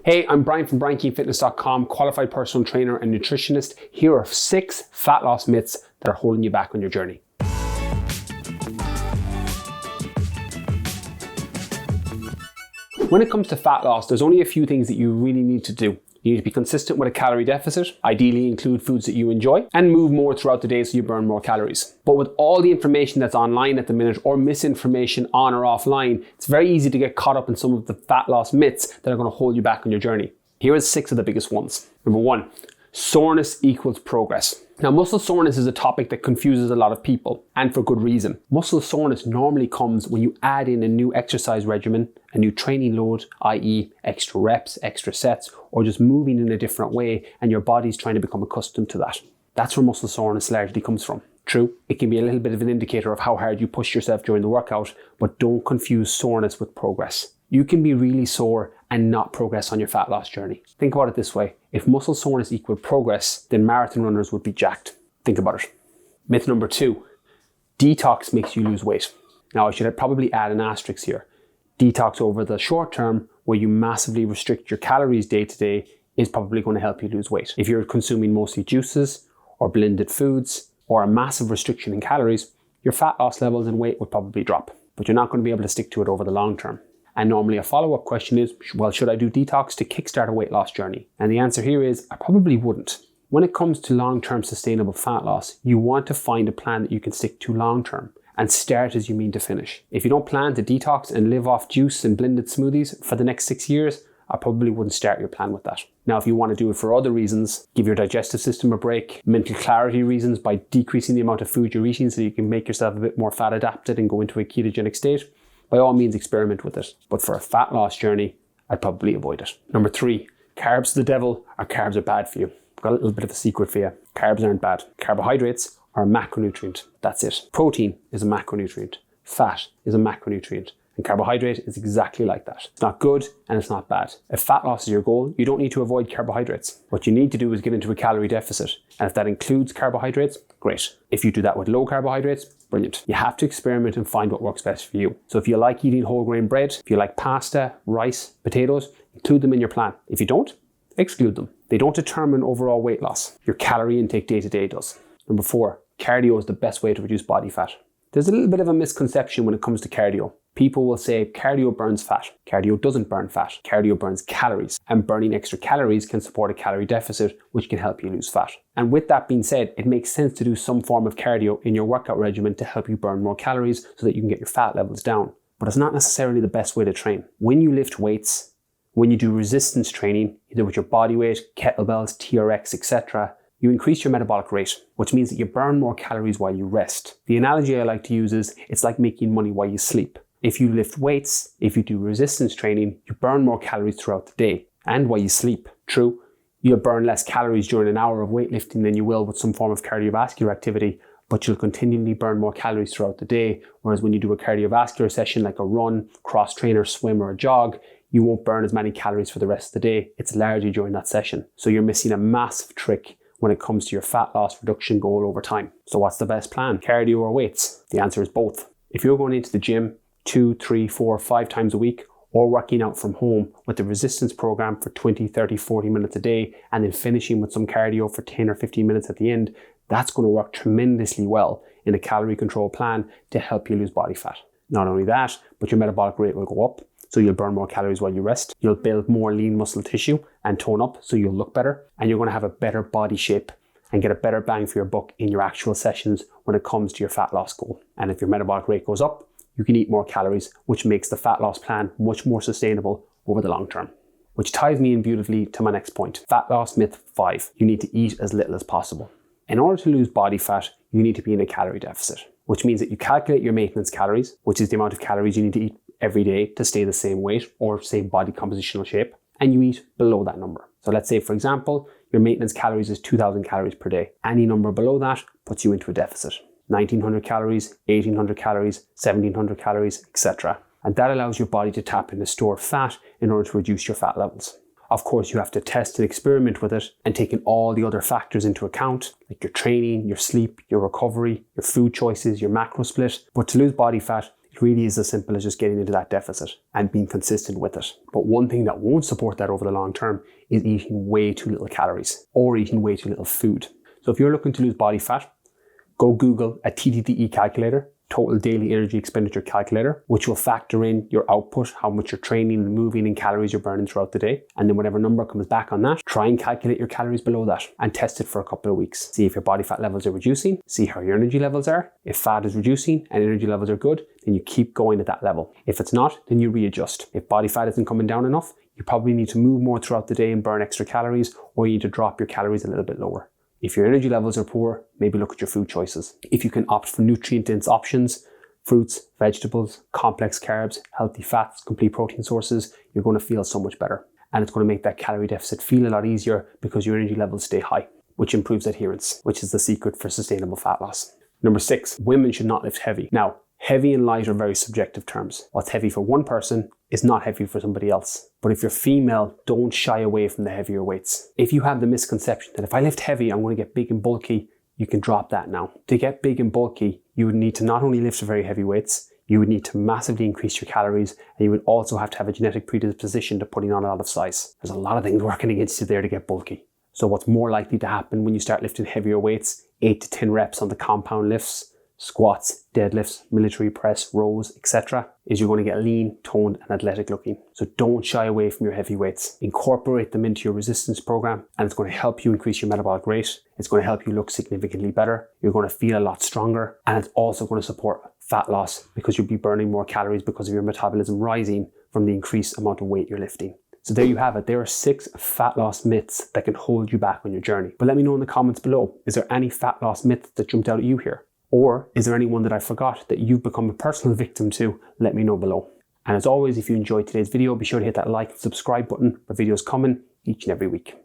Hey, I'm Brian from BrianKeaneFitness.com, qualified personal trainer and nutritionist. Here are 6 fat loss myths that are holding you back on your journey. When it comes to fat loss, there's only a few things that you really need to do. You need to be consistent with a calorie deficit, ideally include foods that you enjoy, and move more throughout the day so you burn more calories. But with all the information that's online at the minute, or misinformation on or offline, it's very easy to get caught up in some of the fat loss myths that are going to hold you back on your journey. Here are 6 of the biggest ones. Number 1, soreness equals progress. Now, muscle soreness is a topic that confuses a lot of people, and for good reason. Muscle soreness normally comes when you add in a new exercise regimen, a new training load, i.e. extra reps, extra sets, or just moving in a different way, and your body's trying to become accustomed to that. That's where muscle soreness largely comes from. True, it can be a little bit of an indicator of how hard you push yourself during the workout, but don't confuse soreness with progress. You can be really sore and not progress on your fat loss journey. Think about it this way. If muscle soreness equaled progress, then marathon runners would be jacked. Think about it. Myth number 2, detox makes you lose weight. Now, I should probably add an asterisk here. Detox over the short term, where you massively restrict your calories day to day, is probably going to help you lose weight. If you're consuming mostly juices or blended foods or a massive restriction in calories, your fat loss levels and weight would probably drop, but you're not going to be able to stick to it over the long term. And normally a follow-up question is, well, should I do detox to kickstart a weight loss journey? And the answer here is, I probably wouldn't. When it comes to long-term sustainable fat loss, you want to find a plan that you can stick to long-term and start as you mean to finish. If you don't plan to detox and live off juice and blended smoothies for the next 6 years, I probably wouldn't start your plan with that. Now, if you want to do it for other reasons, give your digestive system a break, mental clarity reasons by decreasing the amount of food you're eating so you can make yourself a bit more fat adapted and go into a ketogenic state, by all means experiment with it. But for a fat loss journey, I'd probably avoid it. Number 3, carbs are the devil, or carbs are bad for you. I've got a little bit of a secret for you. Carbs aren't bad. Carbohydrates are a macronutrient. That's it. Protein is a macronutrient. Fat is a macronutrient. And carbohydrate is exactly like that. It's not good and it's not bad. If fat loss is your goal, you don't need to avoid carbohydrates. What you need to do is get into a calorie deficit. And if that includes carbohydrates, great. If you do that with low carbohydrates, brilliant. You have to experiment and find what works best for you. So if you like eating whole grain bread, if you like pasta, rice, potatoes, include them in your plan. If you don't, exclude them. They don't determine overall weight loss. Your calorie intake day to day does. Number 4, cardio is the best way to reduce body fat. There's a little bit of a misconception when it comes to cardio. People will say cardio burns fat. Cardio doesn't burn fat. Cardio burns calories. And burning extra calories can support a calorie deficit, which can help you lose fat. And with that being said, it makes sense to do some form of cardio in your workout regimen to help you burn more calories so that you can get your fat levels down. But it's not necessarily the best way to train. When you lift weights, when you do resistance training, either with your body weight, kettlebells, TRX, etc., you increase your metabolic rate, which means that you burn more calories while you rest. The analogy I like to use is, it's like making money while you sleep. If you lift weights, if you do resistance training, you burn more calories throughout the day and while you sleep. True, you'll burn less calories during an hour of weightlifting than you will with some form of cardiovascular activity, but you'll continually burn more calories throughout the day. Whereas when you do a cardiovascular session like a run, cross trainer, swim, or a jog, you won't burn as many calories for the rest of the day. It's largely during that session. So you're missing a massive trick when it comes to your fat loss reduction goal over time. So what's the best plan? Cardio or weights? The answer is both. If you're going into the gym 2, 3, 4, 5 times a week, or working out from home with the resistance program for 20, 30, 40 minutes a day, and then finishing with some cardio for 10 or 15 minutes at the end, that's going to work tremendously well in a calorie control plan to help you lose body fat. Not only that, but your metabolic rate will go up, so you'll burn more calories while you rest. You'll build more lean muscle tissue and tone up, so you'll look better, and you're going to have a better body shape and get a better bang for your buck in your actual sessions when it comes to your fat loss goal. And if your metabolic rate goes up, you can eat more calories, which makes the fat loss plan much more sustainable over the long term. Which ties me in beautifully to my next point. Fat loss myth 5. You need to eat as little as possible. In order to lose body fat, you need to be in a calorie deficit, which means that you calculate your maintenance calories, which is the amount of calories you need to eat every day to stay the same weight or same body compositional shape, and you eat below that number. So let's say, for example, your maintenance calories is 2,000 calories per day. Any number below that puts you into a deficit. 1,900 calories, 1,800 calories, 1,700 calories, etc. And that allows your body to tap into stored fat in order to reduce your fat levels. Of course, you have to test and experiment with it and take in all the other factors into account, like your training, your sleep, your recovery, your food choices, your macro split. But to lose body fat, It really is as simple as just getting into that deficit and being consistent with it. But one thing that won't support that over the long term is eating way too little calories or eating way too little food. So if you're looking to lose body fat, go Google a TDEE calculator, Total Daily Energy Expenditure Calculator, which will factor in your output, how much you're training and moving and calories you're burning throughout the day. And then whatever number comes back on that, try and calculate your calories below that and test it for a couple of weeks. See if your body fat levels are reducing, see how your energy levels are. If fat is reducing and energy levels are good, then you keep going at that level. If it's not, then you readjust. If body fat isn't coming down enough, you probably need to move more throughout the day and burn extra calories, or you need to drop your calories a little bit lower. If your energy levels are poor, maybe look at your food choices. If you can opt for nutrient-dense options, fruits, vegetables, complex carbs, healthy fats, complete protein sources, you're going to feel so much better. And it's going to make that calorie deficit feel a lot easier because your energy levels stay high, which improves adherence, which is the secret for sustainable fat loss. Number 6, women should not lift heavy. Now, heavy and light are very subjective terms. What's heavy for one person is not heavy for somebody else. But if you're female, don't shy away from the heavier weights. If you have the misconception that if I lift heavy, I'm going to get big and bulky, you can drop that now. To get big and bulky, you would need to not only lift very heavy weights, you would need to massively increase your calories, and you would also have to have a genetic predisposition to putting on a lot of size. There's a lot of things working against you there to get bulky. So what's more likely to happen when you start lifting heavier weights, 8 to 10 reps on the compound lifts, squats, deadlifts, military press, rows, etc., is you're going to get lean, toned, and athletic looking. So don't shy away from your heavy weights. Incorporate them into your resistance program, and it's going to help you increase your metabolic rate. It's going to help you look significantly better. You're going to feel a lot stronger, and it's also going to support fat loss because you'll be burning more calories because of your metabolism rising from the increased amount of weight you're lifting. So there you have it. There are 6 fat loss myths that can hold you back on your journey. But let me know in the comments below, is there any fat loss myths that jumped out at you here? Or is there anyone that I forgot that you've become a personal victim to? Let me know below. And as always, if you enjoyed today's video, be sure to hit that like and subscribe button for videos coming each and every week.